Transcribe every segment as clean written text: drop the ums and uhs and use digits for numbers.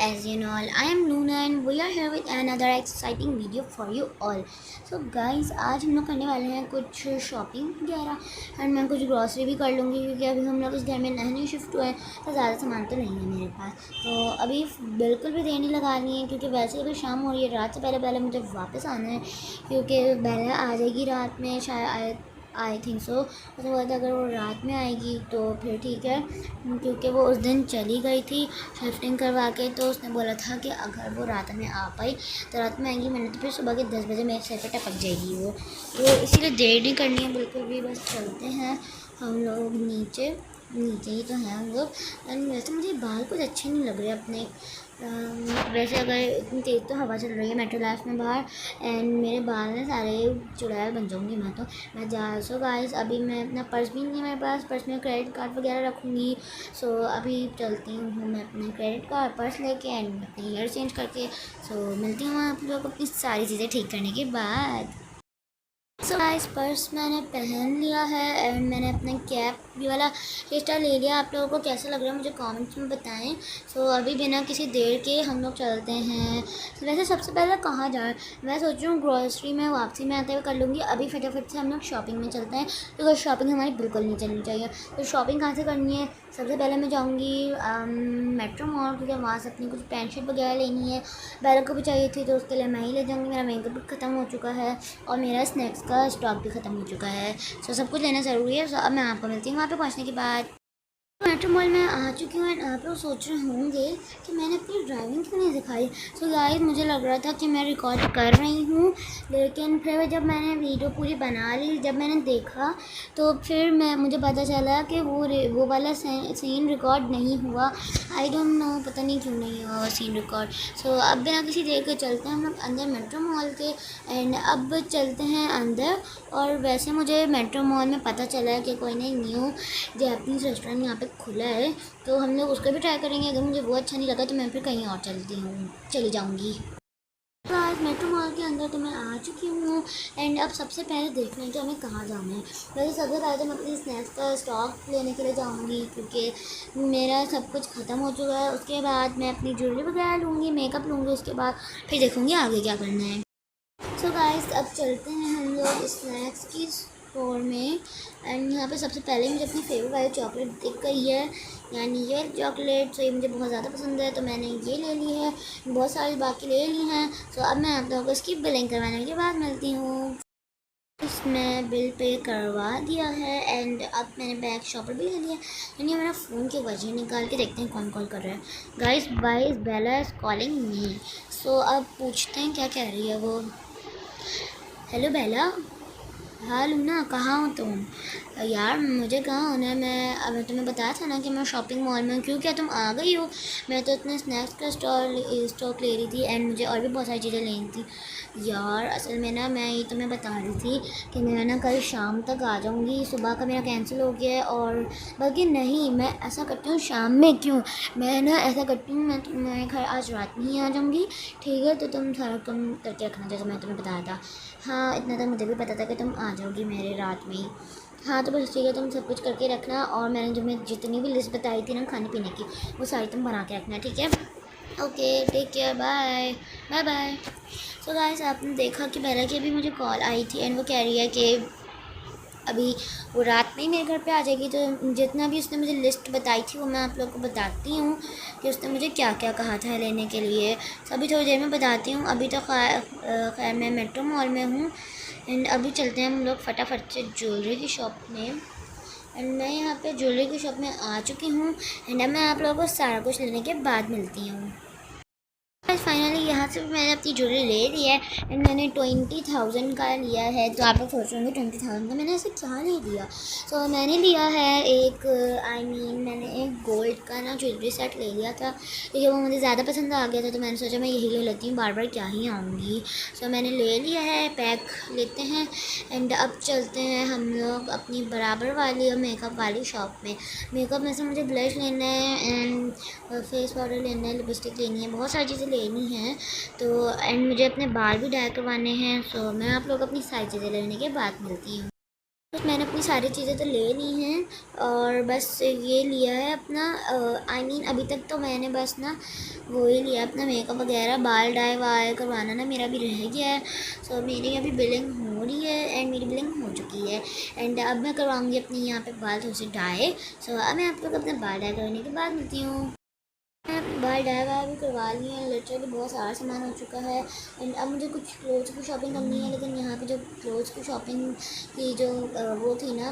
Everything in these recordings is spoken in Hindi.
as you know all, I am Luna and we are here with another exciting video for you all. So guys, आज हम लोग करने वाले हैं कुछ शॉपिंग वगैरह एंड मैं कुछ ग्रॉसरी भी कर लूँगी क्योंकि अभी हम लोग इस घर में नए शिफ्ट हुए हैं तो ज़्यादा सामान तो नहीं है मेरे पास। तो अभी बिल्कुल भी देर नहीं लगानी है क्योंकि वैसे अभी शाम हो रही है। रात से पहले पहले मुझे वापस आना है क्योंकि बेला आ जाएगी रात में, शायद आई थिंक सो। उसके बाद अगर वो रात में आएगी तो फिर ठीक है, क्योंकि वो उस दिन चली गई थी शिफ्टिंग करवा के, तो उसने बोला था कि अगर वो रात में आ पाई तो रात में आएंगी। मैंने तो फिर सुबह के 10 बजे मेरे सर पे टपक जाएगी वो, तो इसीलिए देर नहीं करनी है बिल्कुल भी। बस चलते हैं हम लोग नीचे ही तो हैं हम लोग। एंड वैसे मुझे बाल कुछ अच्छे नहीं लग रहे अपने। वैसे अगर इतनी तेज़ तो हवा चल रही है मेट्रो लाइफ में बाहर एंड मेरे बाल ना सारे चुड़ैल बन जाऊँगी मैं जा। सो गाइस, अभी मैं अपना पर्स भी नहीं है मेरे पास, पर्स में क्रेडिट कार्ड वगैरह रखूँगी। सो अभी चलती हूँ मैं अपने क्रेडिट कार्ड पर्स लेके एंड अपनी हेयर चेंज करके। सो मिलती हूँ आप लोग अपनी सारी चीज़ें ठीक करने के बाद। सो गाइस, पर्स मैंने पहन लिया है एंड मैंने अपने कैप भी वाला हेयर स्टाइल ले लिया। आप लोगों को कैसा लग रहा है मुझे कमेंट्स में बताएं। सो अभी बिना किसी देर के हम लोग चलते हैं। वैसे सबसे पहले कहाँ जाए, मैं सोच रही हूँ ग्रॉसरी में वापसी में आते हुए कर लूँगी। अभी फटाफट से हम लोग शॉपिंग में चलते हैं क्योंकि शॉपिंग हमारी बिल्कुल नहीं चलनी चाहिए। तो शॉपिंग कहाँ से करनी है, सबसे पहले मैं जाऊँगी मेट्रो मॉल क्योंकि वहाँ से अपनी कुछ पैंट शर्ट वगैरह लेनी है। बैल को भी चाहिए थी तो उसके लिए मैं ही ले जाऊँगी। मेरा मेकअप भी ख़त्म हो चुका है और मेरा स्नैक्स का स्टॉक भी ख़त्म हो चुका है। सो सब कुछ लेना ज़रूरी है। सो अब मैं आपको मिलती हूँ वहाँ पे पहुँचने के बाद। मेट्रो मॉल में आ चुकी हूँ एंड आप लोग सोच रहे होंगे कि मैंने अपनी ड्राइविंग क्यों नहीं दिखाई। सो गाइस, मुझे लग रहा था कि मैं रिकॉर्ड कर रही हूँ, लेकिन फिर जब मैंने वीडियो पूरी बना ली, जब मैंने देखा तो फिर मुझे पता चला कि वो वाला सीन रिकॉर्ड नहीं हुआ। आई डोंट नो, पता नहीं क्यों नहीं हुआ वो सीन रिकॉर्ड। सो अब बिना किसी देर के चलते हैं हम लोग अंदर मेट्रो मॉल के एंड अब चलते हैं अंदर। और वैसे मुझे मेट्रो मॉल में पता चला है कि कोई नहीं न्यू जैपनीज़ रेस्टोरेंट यहाँ पे खुला है, तो हम लोग उसका भी ट्राई करेंगे। अगर मुझे वो अच्छा नहीं लगा तो मैं फिर कहीं और चली जाऊँगी। तो आज मेट्रो मॉल के अंदर तो मैं आ चुकी हूँ एंड अब सबसे पहले देखना है कि हमें कहाँ जाना है। वैसे सबसे पहले तो मैं अपनी स्नैक्स का स्टॉक लेने के लिए जाऊँगी क्योंकि मेरा सब कुछ ख़त्म हो चुका है। उसके बाद मैं अपनी ज्वेलरी वगैरह लूँगी, मेकअप लूँगी, उसके बाद फिर देखूँगी आगे क्या करना है। सो गाइस, अब चलते हैं हम लोग स्नैक्स की स्टोर में एंड यहाँ पे सबसे पहले मुझे अपनी फेवरेट वाली चॉकलेट दिख गई है, यानी ये चॉकलेट। सो ये मुझे बहुत ज़्यादा पसंद है तो मैंने ये ले ली है, बहुत सारी बाकी ले ली हैं। सो अब मैं आप लोगों को इसकी बिलिंग करवाने के बाद मिलती हूँ। इसमें बिल पे करवा दिया है एंड अब मैंने बैग शॉपर भी ले लिया। यानी मेरा फ़ोन की वजह निकाल के देखते हैं कौन कॉल कर रहा है। गाइस, वाइस Bella is calling me. So अब पूछते हैं क्या कह रही है वो। Hello Bella. हाँ लूना, कहाँ हो तुम? यार मुझे कहाँ होना है, मैं तुम्हें बताया था ना कि मैं शॉपिंग मॉल में हूँ। क्यों, क्या तुम आ गई हो? मैं तो इतने स्नैक्स का स्टॉक ले रही थी एंड मुझे और भी बहुत सारी चीज़ें लेनी थी। यार असल में ना मैं ये तुम्हें बता रही थी कि मैं ना कल शाम तक आ जाऊँगी। सुबह का मेरा कैंसिल हो गया है और बल्कि नहीं, मैं ऐसा करती हूँ शाम में, क्यों मैं ना ऐसा करती हूँ, मैं तुम्हारे घर आज रात में ही आ जाऊँगी। ठीक है, तो तुम सारा कम करके रखना जैसे मैं तुम्हें बताया था। हाँ, इतना तो मुझे भी पता था कि तुम आ जाओगी मेरे रात में ही। हाँ तो बस ठीक है, तुम सब कुछ करके रखना और मैंने तुम्हें जितनी भी लिस्ट बताई थी ना खाने पीने की, वो सारी तुम बना के रखना, ठीक है? Okay, take care, bye bye bye. So guys, आपने देखा कि बेला की अभी मुझे कॉल आई थी एंड वो कह रही है कि अभी वो रात में ही मेरे घर पे आ जाएगी। तो जितना भी उसने मुझे लिस्ट बताई थी वो मैं आप लोग को बताती हूँ कि उसने मुझे क्या क्या कहा था लेने के लिए। तो अभी थोड़ी देर में बताती हूँ। अभी तो खैर मैं मेट्रो मॉल में हूँ एंड अभी चलते हैं हम लोग फटाफट से ज्वेलरी की शॉप में। एंड मैं यहाँ पे ज्वेलरी की शॉप में आ चुकी हूँ एंड अब मैं आप लोगों को सारा कुछ लेने के बाद मिलती हूँ। फाइनली यहाँ से मैंने अपनी ज्वेलरी ले ली है एंड मैंने 20,000 का लिया है। तो आप लोग सोच रहे होंगे 20,000 का मैंने ऐसे क्या ले लिया। सो मैंने लिया है एक मैंने एक गोल्ड का ना ज्वेलरी सेट ले लिया था क्योंकि वो मुझे ज़्यादा पसंद आ गया था, तो मैंने सोचा मैं यही ले लेती हूँ, बार बार क्या ही आऊँगी। सो मैंने ले लिया है, पैक लेते हैं एंड अब चलते हैं हम लोग अपनी बराबर वाली और मेकअप वाली शॉप में। मेकअप में से मुझे ब्लश लेना है एंड फेस पाउडर लेना है, लिपस्टिक लेनी है, बहुत सारी चीज़ें लेनी है। तो एंड मुझे अपने बाल भी डाई करवाने हैं। सो मैं आप लोग अपनी सारी चीज़ें लेने के बाद मिलती हूँ। मैंने अपनी सारी चीज़ें तो ले ली हैं और बस ये लिया है अपना आई मीन अभी तक तो मैंने बस ना वो ही लिया अपना मेकअप वगैरह, बाल डाई वाल करवाना ना मेरा भी रह गया है। सो मेरी अभी बिलिंग हो रही है एंड मेरी बिलिंग हो चुकी है एंड अब मैं करवाऊँगी अपनी यहाँ पे बाल थोड़े से डाई। सो अब मैं आप लोग अपने बाल डाई करने के बाद मिलती हूँ। बाल डाई वाई भी करवा लिए हैं, लिटरली बहुत सारा सामान हो चुका है एंड अब मुझे कुछ क्लोथ्स की शॉपिंग करनी है, लेकिन यहाँ पे जो क्लोथ्स की शॉपिंग की जो वो थी ना,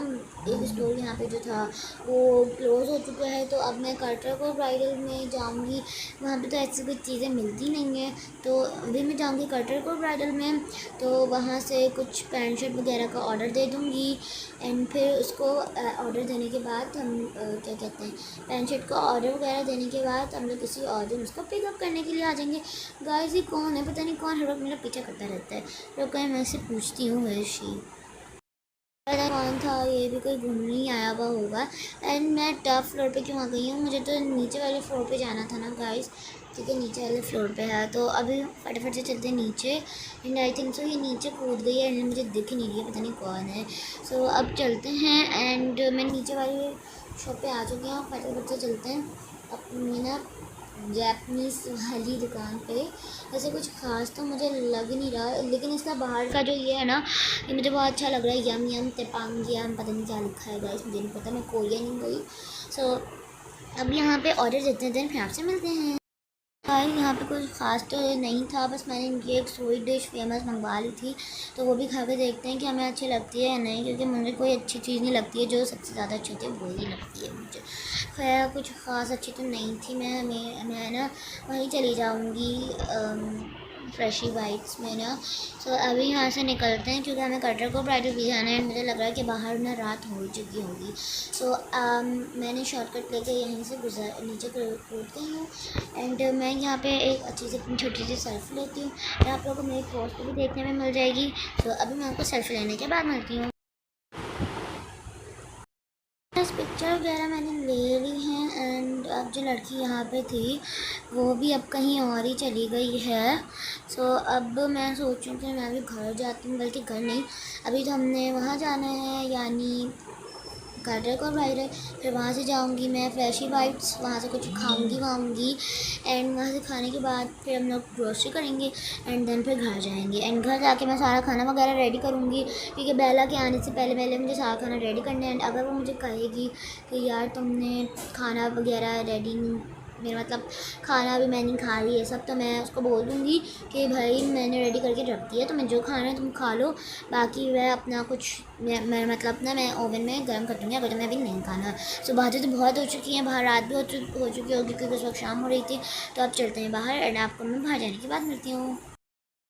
एक स्टोर यहाँ पे जो था वो क्लोज़ हो चुका है। तो अब मैं कार्टर को ब्राइडल में जाऊँगी, वहाँ पे तो ऐसी कुछ चीज़ें मिलती नहीं हैं। तो अभी मैं जाऊँगी कार्टर को ब्राइडल में, तो वहाँ से कुछ पैंट शर्ट वगैरह का ऑर्डर दे दूँगी एंड फिर उसको ऑर्डर देने के बाद हम क्या कहते हैं, पैंट शर्ट का ऑर्डर वगैरह देने के बाद हम लोग किसी और दिन उसको पिकअप करने के लिए आ जाएंगे। गाइस ये कौन है, पता नहीं कौन हर वक्त मेरा पीछा करता रहता है। लोग कहीं मैं से पूछती हूँ वैसी पता कौन था, ये भी कोई घूमने ही आया हुआ होगा। एंड मैं टॉप फ्लोर पे क्यों आ गई हूँ, मुझे तो नीचे वाले फ्लोर पे जाना था ना गाइस, ठीक है नीचे वाले फ्लोर पे है। तो अभी फटाफट से चलते हैं नीचे एंड आई थिंक सो ये नीचे कूद गई है एंड मुझे दिख नहीं रही है, पता नहीं कौन है। सो अब चलते हैं एंड मैं नीचे वाली शॉप पे आ चुकी हूँ, फटाफट से चलते हैं अपनी ना जैपनीज़ वाली दुकान पे। वैसे कुछ ख़ास तो मुझे लग नहीं रहा, लेकिन इसका बाहर का जो ये है ना, ये मुझे बहुत अच्छा लग रहा है। यम यम तेपांग यम, पता नहीं क्या लिखा है गाइस, मुझे नहीं पता, मैं कोरियन नहीं गई। सो अब यहाँ पे ऑर्डर देते हैं, देन फिर आपसे मिलते हैं। भाई यहाँ पे कुछ ख़ास तो नहीं था, बस मैंने इनकी एक स्वीट डिश फेमस मंगवा ली थी, तो वो भी खा के देखते हैं कि हमें अच्छी लगती है या नहीं, क्योंकि मुझे कोई अच्छी चीज़ नहीं लगती है, जो सबसे ज़्यादा अच्छी होती है वही लगती है मुझे। खैर कुछ ख़ास अच्छी तो नहीं थी, मैं ना वहीं चली जाऊँगी फ्रेशी बाइट्स में ना। सो अभी यहाँ से निकलते हैं क्योंकि हमें कटर को ब्राइडल भी जाना है। मुझे लग रहा है कि बाहर ना रात हो चुकी होगी। सो मैंने शॉर्टकट लेके यहीं से नीचे कूदती हूँ एंड मैं यहाँ पे एक अच्छी सी अपनी छोटी सी सेल्फी लेती हूँ और आप लोगों को मेरी पोस्ट भी देखने में मिल जाएगी। तो अभी मैं आपको सेल्फी लेने के बाद मिलती हूँ। बस पिक्चर वगैरह मैंने ले ली हैं एंड अब जो लड़की यहाँ पे थी वो भी अब कहीं और ही चली गई है। सो अब मैं सोचूं कि मैं अभी घर जाती हूँ, बल्कि घर नहीं, अभी तो हमने वहाँ जाना है यानी कार्टर को ब्राइडल, फिर वहाँ से जाऊँगी मैं फ्रेशी बाइट्स, वहाँ से कुछ खाऊँगी वाऊँगी एंड वहाँ से खाने के बाद फिर हम लोग ग्रोसरी करेंगे एंड देन फिर घर जाएंगे एंड घर जाके मैं सारा खाना वगैरह रेडी करूँगी, क्योंकि बेला के आने से पहले पहले मुझे सारा खाना रेडी करना है। एंड अगर वो मुझे कहेगी कि यार तुमने खाना वगैरह रेडी नहीं, मेरा मतलब खाना भी मैंने खा ली है सब, तो मैं उसको बोल दूँगी कि भाई मैंने रेडी करके रख दिया, तो मैं जो खाना है तुम खा लो, बाकी वह अपना कुछ मैं मतलब ना मैं ओवन में गर्म कर दूँगी, अगर तुम्हें अभी नहीं खाना। सो बातें तो बहुत हो चुकी हैं, बाहर रात भी हो चुकी होगी क्योंकि उस वक्त शाम हो रही थी। तो अब चलते हैं बाहर एंड आपको मैं बाहर जाने के बाद मिलती हूँ।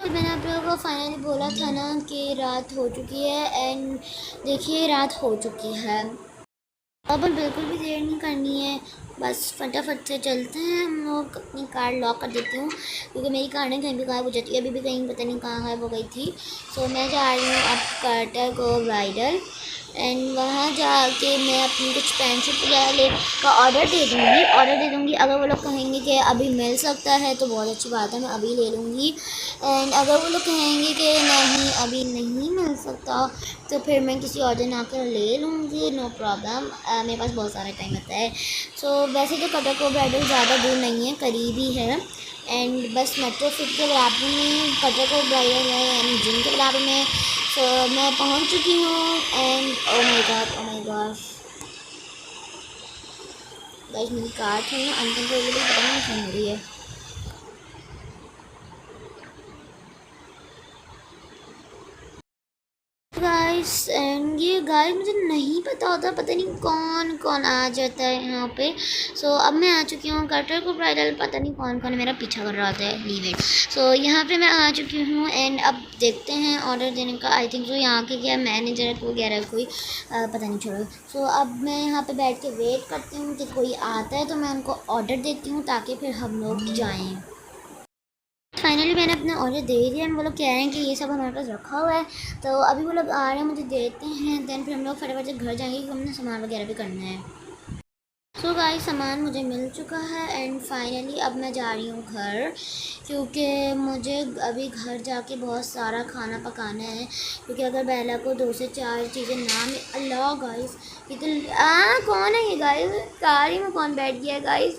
तो मैंने आप लोगों को फाइनली बोला था ना कि रात हो चुकी है एंड देखिए रात हो चुकी है। अब बिल्कुल भी देर नहीं करनी है, बस फटाफट से चलते हैं हम लोग। अपनी कार लॉक कर देती हूँ क्योंकि मेरी कार ने कहीं भी गायब हो जाती है, अभी भी कहीं पता नहीं कहाँ गायब हो गई थी। सो मैं जा रही हूँ अब कार्टर को ब्राइडल एंड वहाँ जाके मैं अपनी कुछ पैंट शर्ट वगैरह ले का ऑर्डर दे दूँगी। अगर वो लोग कहेंगे कि अभी मिल सकता है तो बहुत अच्छी बात है, मैं अभी ले लूँगी एंड अगर वो लोग कहेंगे कि नहीं अभी नहीं मिल सकता तो फिर मैं किसी और दिन आकर ले लूँगी, नो प्रॉब्लम, मेरे पास बहुत सारा टाइम होता है। सो वैसे तो कटर को ब्राइडल ज़्यादा दूर नहीं है, करीब ही है एंड बस मेट्रो सिटी के बराबर में कटर को ब्राइडल है यानी जिम के बराबर में। सो मैं पहुंच चुकी हूँ and oh my God guys, मेरी कार थी अंकल को पता नहीं क्यों हो रही है। गाइस एंड ये गाइस मुझे नहीं पता होता, पता नहीं कौन कौन आ जाता है यहाँ पे। सो अब मैं आ चुकी हूँ कटर को ब्राइडल, पता नहीं कौन कौन मेरा पीछा कर रहा होता है, लीव इट। सो यहाँ पे मैं आ चुकी हूँ एंड अब देखते हैं ऑर्डर देने का। आई थिंक सो यहाँ के क्या मैनेजर वगैरह कोई पता नहीं, छोड़ो। सो अब मैं यहाँ पे बैठ के वेट करती हूँ कि कोई आता है तो मैं उनको ऑर्डर देती हूँ ताकि फिर हम लोग जाएँ। फाइनली मैंने अपना ऑर्डर दे दिया एंड वो लोग कह रहे हैं कि ये सब हमारे पास रखा हुआ है, तो अभी वो लोग आ रहे हैं, मुझे देते हैं, देन फिर हम लोग फटाफट से घर जाएंगे क्योंकि हमने सामान वगैरह भी करना है। सो गाइस सामान मुझे मिल चुका है एंड फाइनली अब मैं जा रही हूँ घर, क्योंकि मुझे अभी घर जाके बहुत सारा खाना पकाना है। क्योंकि अगर बेला को 2 से 4 चीज़ें ना मिल, अल्लाह गाइस ये तो कौन है ये गाइस, कार में कौन बैठ गया है guys,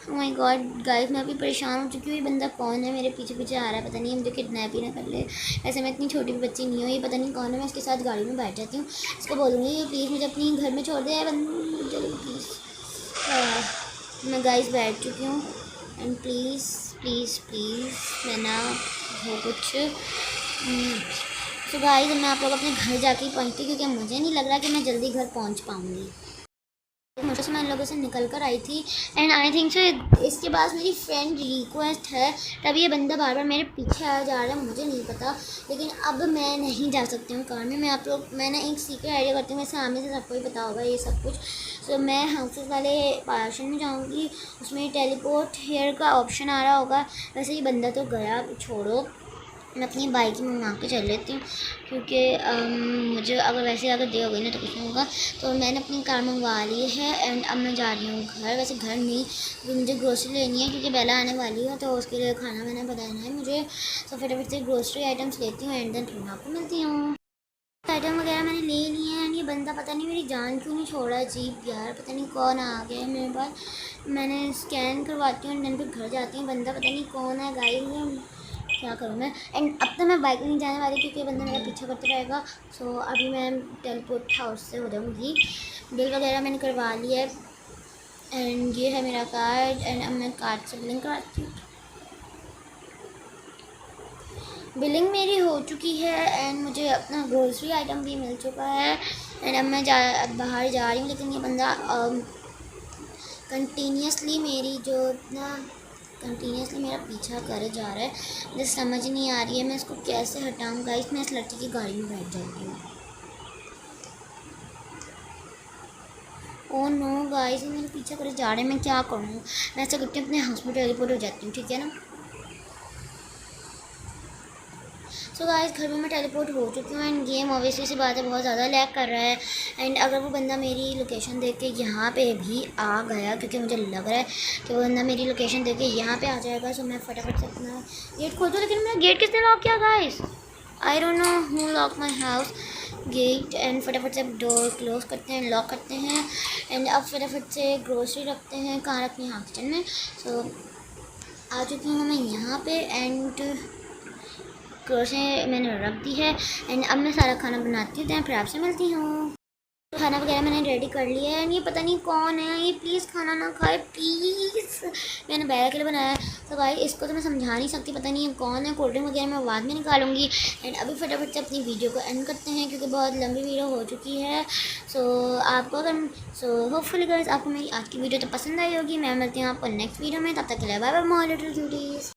oh my God guys मैं अभी परेशान हो चुकी हूँ। ये बंदा कौन है, मेरे पीछे पीछे आ रहा है, पता नहीं मुझे किडनैप ही ना कर ले। ऐसे मैं इतनी छोटी भी बच्ची नहीं हूँ, ये पता नहीं कौन है। मैं इसके साथ गाड़ी में बैठ जाती हूँ, इसको बोलूँगी प्लीज़ मुझे अपनी घर में छोड़ दे प्लीज़। मैं गाइस बैठ चुकी हूँ एंड प्लीज़ प्लीज़ प्लीज़ मैं ना हो कुछ। तो गाइस मैं आप लोग अपने घर जाके ही पहुँचती, क्योंकि मुझे नहीं लग रहा कि मैं जल्दी घर पहुँच पाऊँगी। मुझे मैं इन लोगों से निकल कर आई थी एंड आई थिंक सो इसके पास मेरी फ्रेंड रिक्वेस्ट है, तभी ये बंदा बार बार मेरे पीछे आया जा रहा है, मुझे नहीं पता। लेकिन अब मैं नहीं जा सकती हूँ कार में। मैंने एक सीक्रेट आइडिया करती हूँ, वैसे सामने से सबको ही पता होगा ये सब कुछ। तो मैं हाउसेस वाले पार्शन में जाऊँगी, उसमें टेलीपोर्ट हेयर का ऑप्शन आ रहा होगा। वैसे ये बंदा तो गया, छोड़ो मैं अपनी बाइक में मंगा के चल लेती हूँ, क्योंकि मुझे अगर वैसे अगर दे हो गई ना तो कुछ नहीं होगा। तो मैंने अपनी कार मंगवा ली है एंड अब मैं जा रही हूँ घर। वैसे घर नहीं, तो मुझे ग्रोसरी लेनी है क्योंकि बेला आने वाली है, तो उसके लिए खाना मैंने बनाना है मुझे। तो फटाफट से ग्रोसरी आइटम्स लेती हूँ एंड देन फिर मैं आपको मिलती हूँ। आइटम वगैरह मैंने ले लिए हैं एंड ये बंदा पता नहीं मेरी जान क्यों नहीं छोड़ रहा है। अजीब यार, पता नहीं कौन आ गया है मेरे पास। मैंने स्कैन करवाती हूँ एंड देन फिर घर जाती हूँ। बंदा पता नहीं कौन है गाइस, क्या करूँ मैं। एंड अब तो मैं बाइक में नहीं जाने वाली क्योंकि ये बंदा मेरा पीछा करता रहेगा। सो अभी मैं टेलीपोर्ट हाउस से हो जाऊँगी। बिल वगैरह मैंने करवा लिया है एंड ये है मेरा कार्ड एंड अब मैं कार्ड से बिलिंग करवाती हूँ। बिलिंग मेरी हो चुकी है एंड मुझे अपना ग्रोसरी आइटम भी मिल चुका है एंड अब मैं बाहर जा रही हूँ। लेकिन ये बंदा कंटिन्यूसली मेरा पीछा करे जा रहा है। मुझे समझ नहीं आ रही है मैं इसको कैसे हटाऊँ गाइस। मैं इस लड़की की गाड़ी में बैठ जाती हूँ। ओह नो गाइस, मेरे पीछा करे जा रहे हैं, मैं क्या करूँ। मैं ऐसा करती हूँ अपने हाउस में टेलीपोर्ट हो जाती हूँ, ठीक है ना। सो गाइस घर में मैं टेलीपोर्ट हो चुकी हूँ एंड गेम ऑब्वियसली सी बात है बहुत ज़्यादा लैग कर रहा है। एंड अगर वो बंदा मेरी लोकेशन देख के यहाँ पे भी आ गया, क्योंकि मुझे लग रहा है कि वो बंदा मेरी लोकेशन देख के यहाँ पे आ जाएगा। सो मैं फटाफट से अपना गेट खोल दूँ। लेकिन मेरा गेट किसने लॉक किया guys, I don't know who lock my house gate. And फटाफट से डोर क्लोज करते हैं, लॉक करते हैं एंड अब फटाफट से ग्रोसरी रखते हैं कहाँ रखनी है, हाँ किचन में। सो आ चुकी हूँ मैं यहाँ पे एंड ग्रोसरी मैंने रख दी है एंड अब मैं सारा खाना बनाती हूँ, फिर आपसे मिलती हूँ। खाना वगैरह मैंने रेडी कर लिया है एंड ये पता नहीं कौन है, ये प्लीज़ खाना ना खाए प्लीज़, मैंने बैग के लिए बनाया है। तो भाई इसको तो मैं समझा नहीं सकती, पता नहीं कौन है। कोल्ड ड्रिंक वगैरह मैं बाद में निकालूंगी एंड अभी फटाफट से अपनी वीडियो को एंड करते हैं क्योंकि बहुत लंबी वीडियो हो चुकी है। सो होपफुली गाइस आपको मेरी आज की वीडियो तो पसंद आई होगी। मैं मिलती हूँ आपको नेक्स्ट वीडियो में, तब तक के लिए bye bye my little cuties.